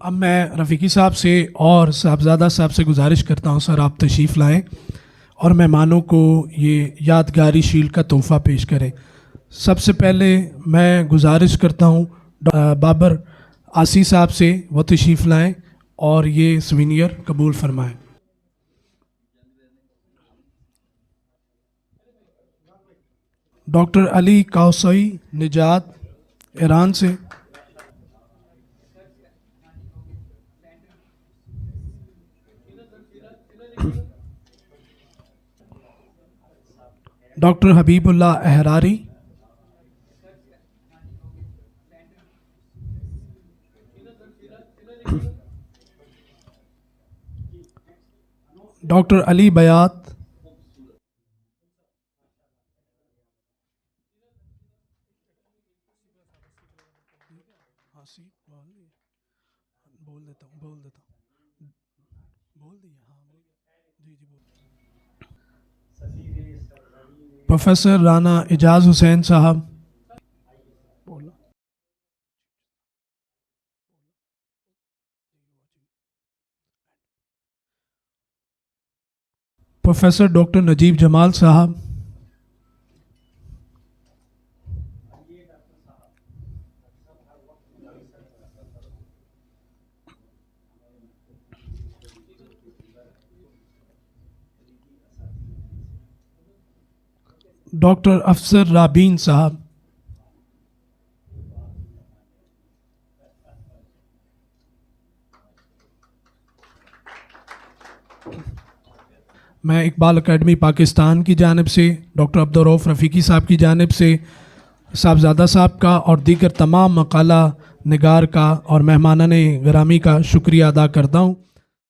اب میں رفیقی صاحب سے اور صاحبزادہ صاحب سے گزارش کرتا ہوں سر آپ تشریف لائیں اور مہمانوں کو یہ یادگاری شیلڈ کا تحفہ پیش کریں. سب سے پہلے میں گزارش کرتا ہوں بابر آسی صاحب سے وہ تشریف لائیں اور یہ سوینئر قبول فرمائیں. ڈاکٹر علی کوسوئی نجات ایران سے. ڈاکٹر حبیب اللہ احراری. ڈاکٹر علی بیات. پروفیسر رانا اعجاز حسین صاحب. پروفیسر ڈاکٹر نجیب جمال صاحب. ڈاکٹر افسر رابین صاحب. میں اقبال اکیڈمی پاکستان کی جانب سے ڈاکٹر عبدالرؤف رفیقی صاحب کی جانب سے صاحبزادہ صاحب کا اور دیگر تمام مقالہ نگار کا اور مہمانان گرامی کا شکریہ ادا کرتا ہوں.